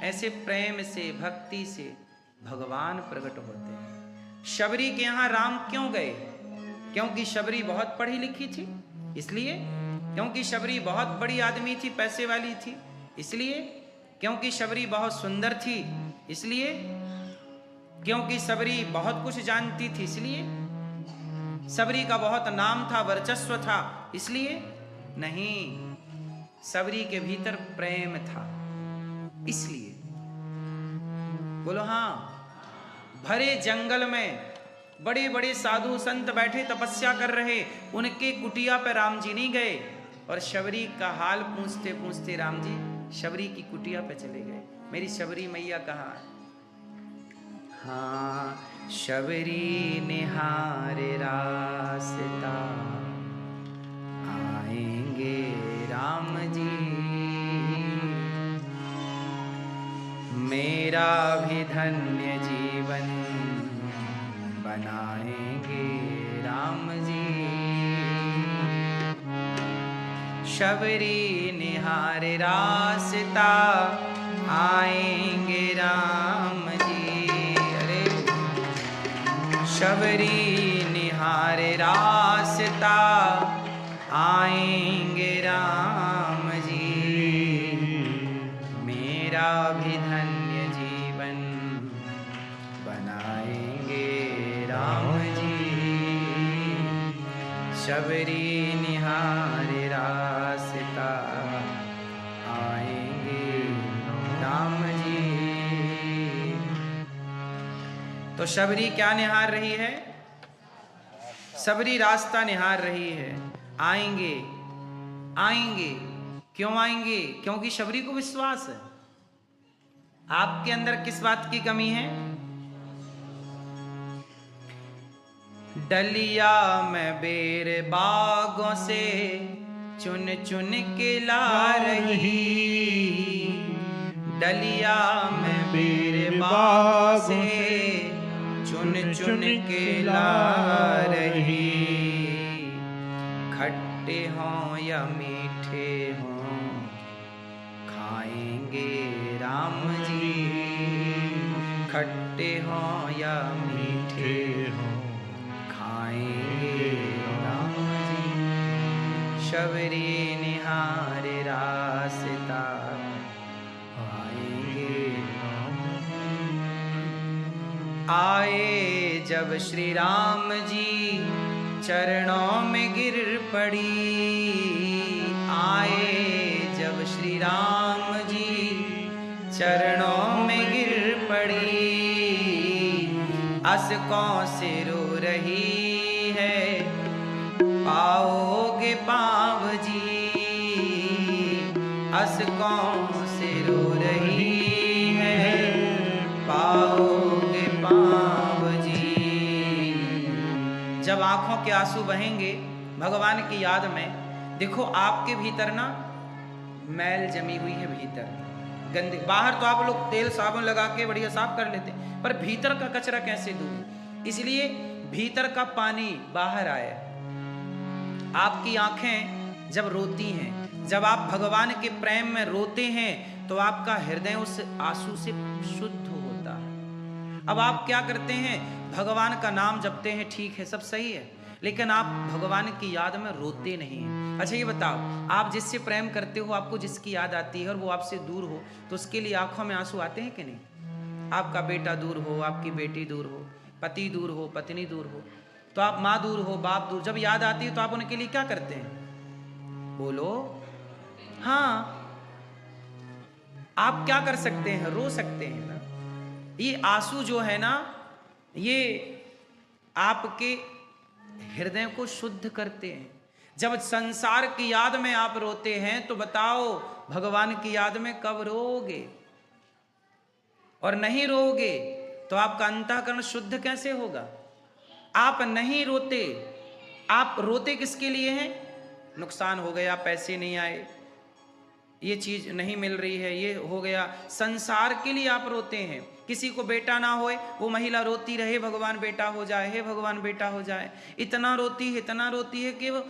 ऐसे प्रेम से भक्ति से भगवान प्रकट होते हैं। शबरी के यहाँ राम क्यों गए? क्योंकि शबरी बहुत पढ़ी लिखी थी, इसलिए। क्योंकि शबरी बहुत बड़ी आदमी थी, पैसे वाली थी, इसलिए। क्योंकि शबरी बहुत सुंदर थी, इसलिए। क्योंकि शबरी बहुत कुछ जानती थी, इसलिए। शबरी का बहुत नाम था, वर्चस्व था, इसलिए नहीं। शबरी के भीतर प्रेम था, इसलिए। बोलो हाँ। भरे जंगल में बड़े बड़े साधु संत बैठे तपस्या कर रहे, उनके कुटिया पर राम जी नहीं गए, और शबरी का हाल पूछते पूछते राम जी शबरी की कुटिया पे चले गए। मेरी शबरी मैया कहाँ है? हाँ, शबरी निहारे रास्ता, आएंगे राम जी, मेरा भी धन्य जीवन बनाएंगे राम जी। शबरी निहारे रास्ता, आएंगे राम जी। अरे शबरी निहारे रास्ता, आएंगे राम जी, मेरा भी धन्य जीवन बनाएंगे राम जी। शबरी निहारे रास्ता, आएंगे राम जी। तो शबरी क्या निहार रही है? शबरी रास्ता निहार रही है। आएंगे, आएंगे। क्यों आएंगे? क्योंकि शबरी को विश्वास है। आपके अंदर किस बात की कमी है? डलिया में बेर बागों से चुन चुन के ला रही, डलिया में बेर बागों से चुन चुन के ला रही। खट्टे हों या मीठे हों, खाएंगे राम जी। खट्टे हों या मीठे हों, खाएंगे राम जी। शबरी निहारे रास्ता, आएंगे राम जी। आए जब श्री राम जी चरणों में गिर पड़ी, आए जब श्री राम जी चरणों में गिर पड़ी। असकों से रो रही है, पाओगे पाँव जी। असकों से रो रही है, पाओगे पाँव जी। जब आंखों के आंसू बहेंगे भगवान की याद में, देखो आपके भीतर ना मैल जमी हुई है, भीतर गंदे। बाहर तो आप लोग तेल साबुन लगा के बढ़िया साफ कर लेते हैं, पर भीतर का कचरा कैसे दूर? इसलिए भीतर का पानी बाहर आए। आपकी आंखें जब रोती हैं, जब आप भगवान के प्रेम में रोते हैं, तो आपका हृदय उस आंसू से शुद्ध होता है। अब आप क्या करते हैं? भगवान का नाम जपते हैं, ठीक है, सब सही है, लेकिन आप भगवान की याद में रोते नहीं हैं। अच्छा ये बताओ, आप जिससे प्रेम करते हो, आपको जिसकी याद आती है और वो आपसे दूर हो, तो उसके लिए आंखों में आंसू आते हैं कि नहीं? आपका बेटा दूर हो, आपकी बेटी दूर हो, पति दूर हो, पत्नी दूर हो, तो आप माँ दूर हो, बाप दूर, जब याद आती है तो आप उनके लिए क्या करते हैं? बोलो हाँ। आप क्या कर सकते हैं? रो सकते हैं ना। ये आंसू जो है ना, ये आपके हृदय को शुद्ध करते हैं। जब संसार की याद में आप रोते हैं, तो बताओ भगवान की याद में कब रोओगे? और नहीं रोओगे तो आपका अंतःकरण शुद्ध कैसे होगा? आप नहीं रोते, आप रोते किसके लिए हैं? नुकसान हो गया, पैसे नहीं आए, ये चीज नहीं मिल रही है, ये हो गया, संसार के लिए आप रोते हैं। किसी को बेटा ना होए, वो महिला रोती रहे, भगवान बेटा हो जाए, हे भगवान बेटा हो जाए। इतना रोती है, इतना रोती है कि वो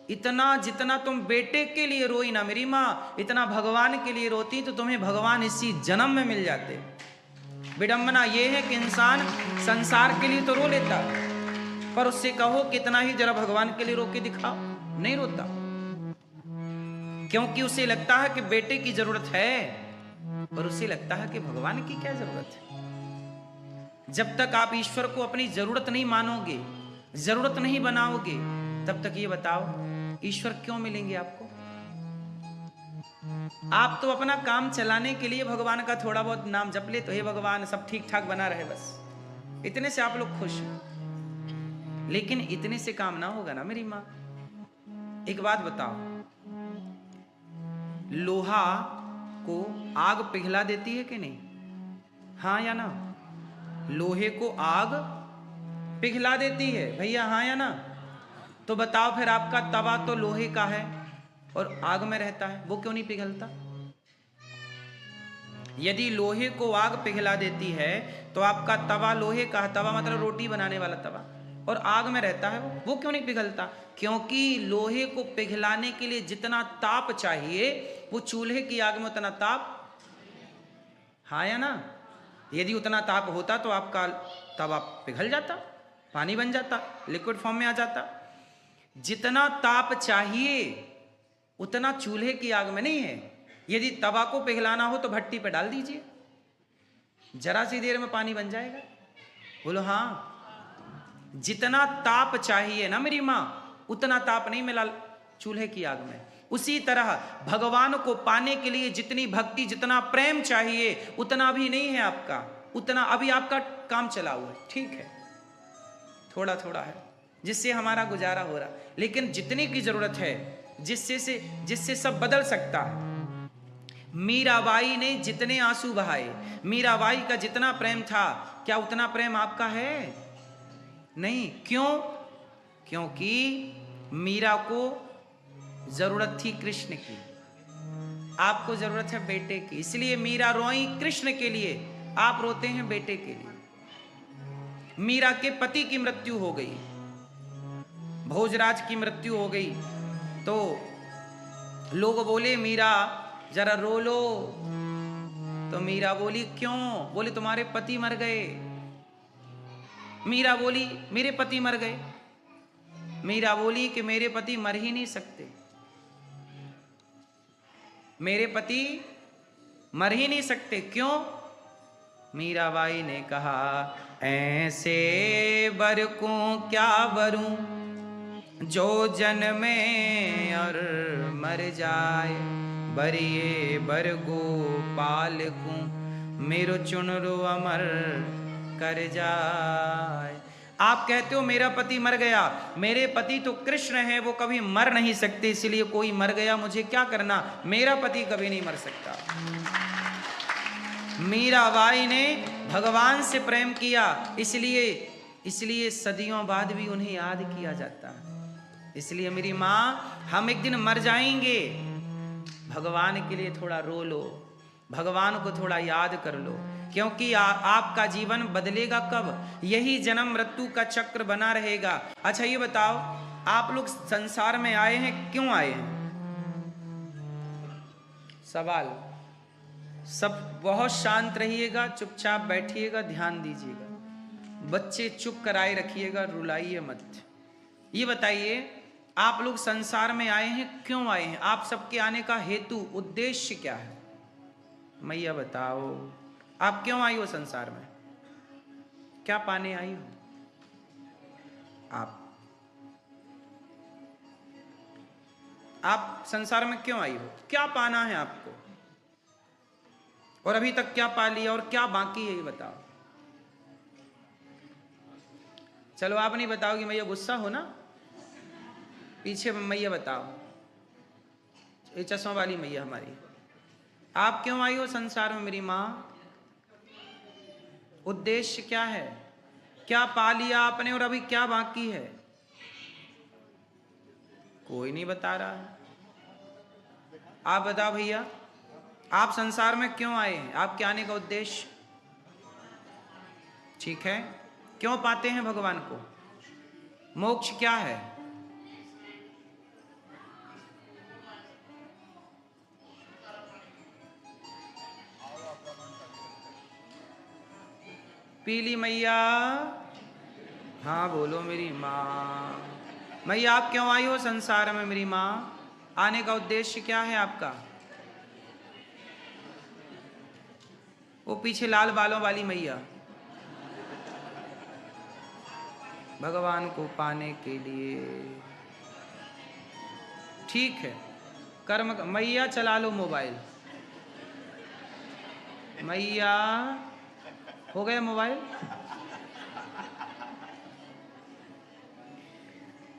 इतना जितना तुम बेटे के लिए रोई ना मेरी माँ, इतना भगवान के लिए रोती तो तुम्हें भगवान इसी जन्म में मिल जाते। विडंबना ये है कि इंसान संसार के लिए तो रो लेता, पर उससे कहो कितना ही जरा भगवान के लिए रो के दिखाओ, नहीं रोता, क्योंकि उसे लगता है कि बेटे की जरूरत है, पर उसे लगता है कि भगवान की क्या जरूरत है। जब तक आप ईश्वर को अपनी जरूरत नहीं मानोगे, जरूरत नहीं बनाओगे, तब तक ये बताओ ईश्वर क्यों मिलेंगे आपको। आप तो अपना काम चलाने के लिए भगवान का थोड़ा बहुत नाम जप ले, तो हे भगवान सब ठीक ठाक बना रहे, बस इतने से आप लोग खुश हैं। लेकिन इतने से काम ना होगा ना मेरी माँ। एक बात बताओ, लोहा को आग पिघला देती है कि नहीं? हाँ या ना? लोहे को आग पिघला देती है भैया, हाँ या ना? तो बताओ फिर आपका तवा तो लोहे का है और आग में रहता है, वो क्यों नहीं पिघलता? यदि लोहे को आग पिघला देती है तो आपका तवा लोहे का, तवा मतलब रोटी बनाने वाला तवा, और आग में रहता है वो क्यों नहीं पिघलता? क्योंकि लोहे को पिघलाने के लिए जितना ताप चाहिए वो चूल्हे की आग में उतना ताप, हाँ या ना? यदि उतना ताप होता तो आपका तवा पिघल जाता, पानी बन जाता, लिक्विड फॉर्म में आ जाता। जितना ताप चाहिए उतना चूल्हे की आग में नहीं है। यदि तवा को पिघलाना हो तो भट्टी पे डाल दीजिए, जरा सी देर में पानी बन जाएगा। बोलो हाँ। जितना ताप चाहिए ना मेरी माँ, उतना ताप नहीं मिला चूल्हे की आग में। उसी तरह भगवान को पाने के लिए जितनी भक्ति, जितना प्रेम चाहिए उतना भी नहीं है आपका, उतना अभी आपका काम चला हुआ है, ठीक है, थोड़ा थोड़ा है जिससे हमारा गुजारा हो रहा, लेकिन जितने की जरूरत है जिससे सब बदल सकता है। मीराबाई ने जितने आंसू बहाए, मीराबाई का जितना प्रेम था, क्या उतना प्रेम आपका है? नहीं। क्यों? क्योंकि मीरा को जरूरत थी कृष्ण की, आपको जरूरत है बेटे की, इसलिए मीरा रोई कृष्ण के लिए, आप रोते हैं बेटे के लिए। मीरा के पति की मृत्यु हो गई, भोजराज की मृत्यु हो गई, तो लोग बोले मीरा जरा रो लो, तो मीरा बोली क्यों? बोले तुम्हारे पति मर गए। मीरा बोली मेरे पति मर गए। मीरा बोली कि मेरे पति मर ही नहीं सकते, मेरे पति मर ही नहीं सकते। क्यों? मीराबाई ने कहा ऐसे बर को क्या बरूं जो जन्मे और मर जाए, बरिए बर गोपाल को मेरो चुनरो अमर कर जाए। आप कहते हो मेरा पति मर गया, मेरे पति तो कृष्ण है, वो कभी मर नहीं सकते, इसलिए कोई मर गया मुझे क्या करना, मेरा पति कभी नहीं मर सकता। मीराबाई ने भगवान से प्रेम किया, इसलिए सदियों बाद भी उन्हें याद किया जाता है। इसलिए मेरी माँ, हम एक दिन मर जाएंगे, भगवान के लिए थोड़ा रो लो, भगवान को थोड़ा याद कर लो, क्योंकि आपका जीवन बदलेगा कब? यही जन्म मृत्यु का चक्र बना रहेगा। अच्छा ये बताओ, आप लोग संसार में आए हैं, क्यों आए हैं? सवाल। सब बहुत शांत रहिएगा, चुपचाप बैठिएगा, ध्यान दीजिएगा, बच्चे चुप कराए रखिएगा, रुलाइए मत। ये बताइए आप लोग संसार में आए हैं, क्यों आए हैं? आप सबके आने का हेतु, उद्देश्य क्या है? मैया बताओ, आप क्यों आई हो संसार में? क्या पाने आई हो? आप संसार में क्यों आई हो? क्या पाना है आपको? और अभी तक क्या पा लिया और क्या बाकी है, ये बताओ। चलो आप नहीं बताओगी, मैया गुस्सा हो ना, पीछे मैया बताओ, ये चश्मा वाली मैया हमारी, आप क्यों आई हो संसार में मेरी माँ? उद्देश्य क्या है? क्या पा लिया आपने और अभी क्या बाकी है? कोई नहीं बता रहा है। आप बताओ भैया, आप संसार में क्यों आए हैं? आपके आने का उद्देश्य? ठीक है, क्यों पाते हैं भगवान को? मोक्ष क्या है? पीली मैया, हाँ बोलो मेरी माँ। मैया आप क्यों आई हो संसार में मेरी माँ? आने का उद्देश्य क्या है आपका? वो पीछे लाल बालों वाली मैया, भगवान को पाने के लिए। ठीक है, कर्म। मैया चला लो मोबाइल। मैया हो गया मोबाइल।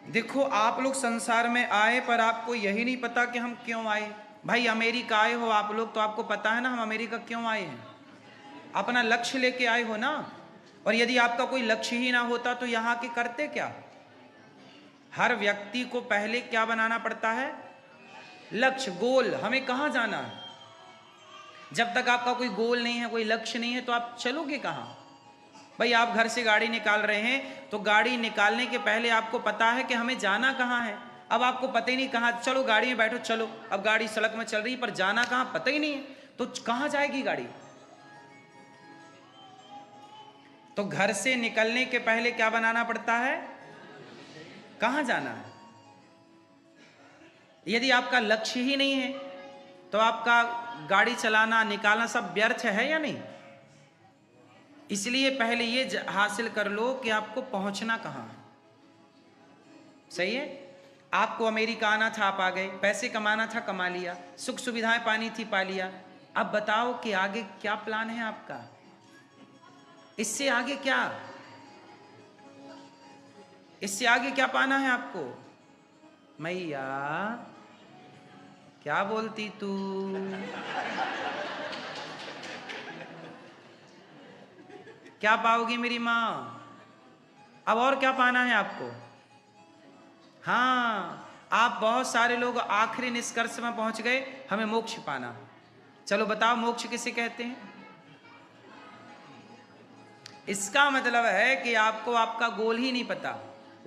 देखो आप लोग संसार में आए, पर आपको यही नहीं पता कि हम क्यों आए। भाई अमेरिका आए हो आप लोग तो आपको पता है ना हम अमेरिका क्यों आए हैं। अपना लक्ष्य लेके आए हो ना। और यदि आपका कोई लक्ष्य ही ना होता तो यहाँ के करते क्या? हर व्यक्ति को पहले क्या बनाना पड़ता है? लक्ष्य, गोल। हमें कहाँ जाना है? जब तक आपका कोई गोल नहीं है, कोई लक्ष्य नहीं है, तो आप चलोगे कहाँ? भाई आप घर से गाड़ी निकाल रहे हैं तो गाड़ी निकालने के पहले आपको पता है कि हमें जाना कहाँ है। अब आपको पता ही नहीं कहाँ, चलो गाड़ी में बैठो चलो, अब गाड़ी सड़क में चल रही पर जाना कहाँ पता ही नहीं है, तो कहाँ जाएगी गाड़ी? तो घर से निकलने के पहले क्या बनाना पड़ता है? कहाँ जाना है। यदि आपका लक्ष्य ही नहीं है तो आपका गाड़ी चलाना निकालना सब व्यर्थ है या नहीं? इसलिए पहले ये हासिल कर लो कि आपको पहुंचना कहाँ है। सही है? आपको अमेरिका आना था, आप आ गए। पैसे कमाना था, कमा लिया। सुख सुविधाएं पानी थी, पा लिया। अब बताओ कि आगे क्या प्लान है आपका? इससे आगे क्या? इससे आगे क्या पाना है आपको? मैया क्या बोलती तू? क्या पाओगी मेरी माँ? अब और क्या पाना है आपको? हाँ, आप बहुत सारे लोग आखिरी निष्कर्ष में पहुंच गए, हमें मोक्ष पाना। चलो बताओ मोक्ष किसे कहते हैं? इसका मतलब है कि आपको आपका गोल ही नहीं पता,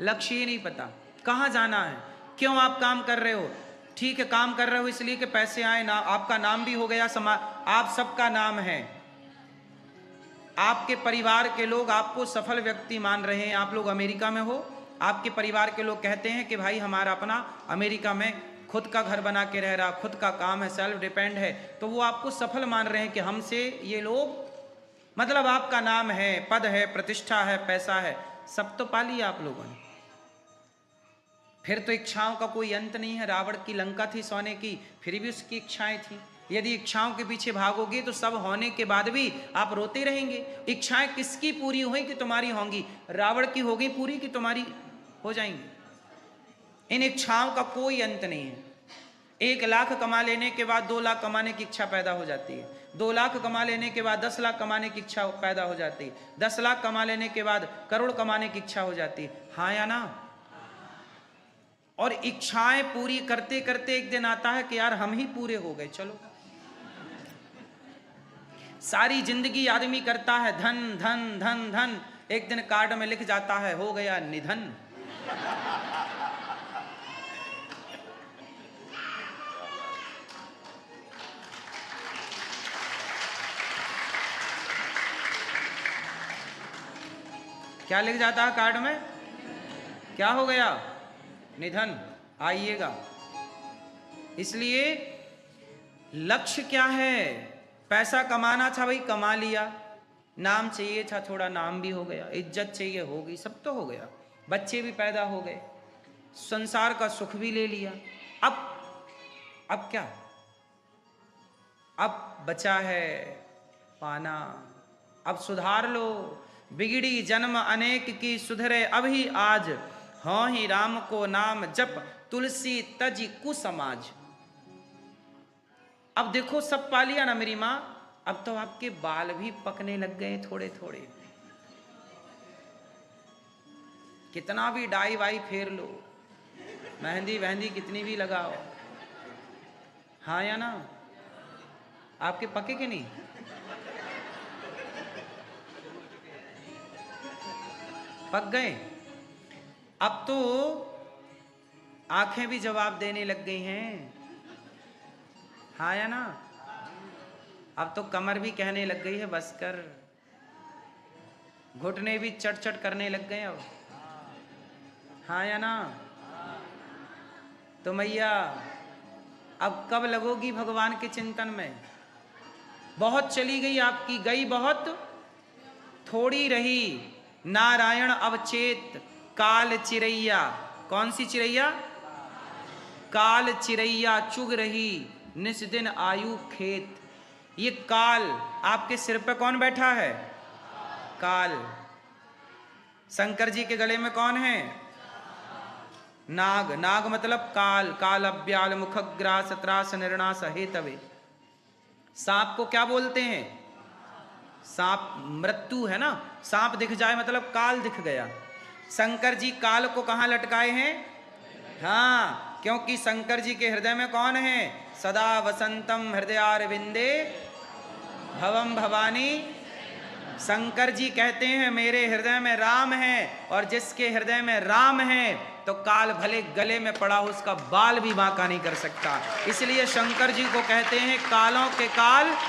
लक्ष्य ही नहीं पता, कहाँ जाना है, क्यों आप काम कर रहे हो। ठीक है, काम कर रहे हो इसलिए कि पैसे आए ना, आपका नाम भी हो गया, आप सबका नाम है। आपके परिवार के लोग आपको सफल व्यक्ति मान रहे हैं। आप लोग अमेरिका में हो, आपके परिवार के लोग कहते हैं कि भाई हमारा अपना अमेरिका में खुद का घर बना के रह रहा, खुद का काम है, सेल्फ डिपेंड है, तो वो आपको सफल मान रहे हैं कि हमसे ये लोग, मतलब आपका नाम है, पद है, प्रतिष्ठा है, पैसा है, सब तो पा लिया आप लोगों ने। फिर तो इच्छाओं का कोई अंत नहीं है। रावण की लंका थी सोने की, फिर भी उसकी इच्छाएं थी। यदि इच्छाओं के पीछे भागोगे तो सब होने के बाद भी आप रोते रहेंगे। इच्छाएं किसकी पूरी हुई कि तुम्हारी होंगी? रावण की हो गई पूरी कि तुम्हारी हो जाएंगी? इन इच्छाओं का कोई अंत नहीं है। 1 लाख कमा लेने के बाद 2 लाख कमाने की इच्छा पैदा हो जाती है। 2 लाख कमा लेने के बाद 10 लाख कमाने की इच्छा पैदा हो जाती है। 10 लाख कमा लेने के बाद करोड़ कमाने की इच्छा हो जाती है। हाँ या ना? और इच्छाएं पूरी करते करते एक दिन आता है कि यार हम ही पूरे हो गए, चलो। सारी जिंदगी आदमी करता है धन धन धन धन, एक दिन कार्ड में लिख जाता है हो गया निधन। क्या लिख जाता है कार्ड में? क्या हो गया? निधन। आइएगा। इसलिए लक्ष्य क्या है? पैसा कमाना था भाई, कमा लिया। नाम चाहिए था, थोड़ा नाम भी हो गया। इज्जत चाहिए, हो गई, सब तो हो गया। बच्चे भी पैदा हो गए, संसार का सुख भी ले लिया। अब क्या? अब बचा है पाना। अब सुधार लो। बिगड़ी जन्म अनेक की, सुधरे अभी आज। हाँ ही राम को नाम जप, तुलसी तजी कुसमाज। अब देखो सब पा लिया ना मेरी माँ, अब तो आपके बाल भी पकने लग गए थोड़े थोड़े। कितना भी डाई वाई फेर लो, मेहंदी वहंदी कितनी भी लगाओ, हाँ या ना? आपके पके कि नहीं? पक गए। अब तो आंखें भी जवाब देने लग गई हैं, हाँ या ना? अब तो कमर भी कहने लग गई है बस कर। घुटने भी चट चट करने लग गए अब, हाँ या ना? तो मैया अब कब लगोगी भगवान के चिंतन में? बहुत चली गई आपकी, गई बहुत थोड़ी रही। नारायण अवचेत काल चिरैया, कौन सी चिरैया? काल चिरैया चुग रही निस दिन आयु खेत। ये काल, आपके सिर पे कौन बैठा है? काल। शंकर जी के गले में कौन है? नाग। नाग मतलब काल। काल अव्याल मुखग्रास त्रास निर्णास हेतवे। सांप को क्या बोलते हैं? सांप मृत्यु है ना, सांप दिख जाए मतलब काल दिख गया। शंकर जी काल को कहां लटकाए हैं? हाँ, क्योंकि शंकर जी के हृदय में कौन है? सदा वसंतम हृदयारविंदे भवम भवानी। शंकर जी कहते हैं मेरे हृदय में राम है, और जिसके हृदय में राम है तो काल भले गले में पड़ा हो उसका बाल भी बांका नहीं कर सकता। इसलिए शंकर जी को कहते हैं कालों के काल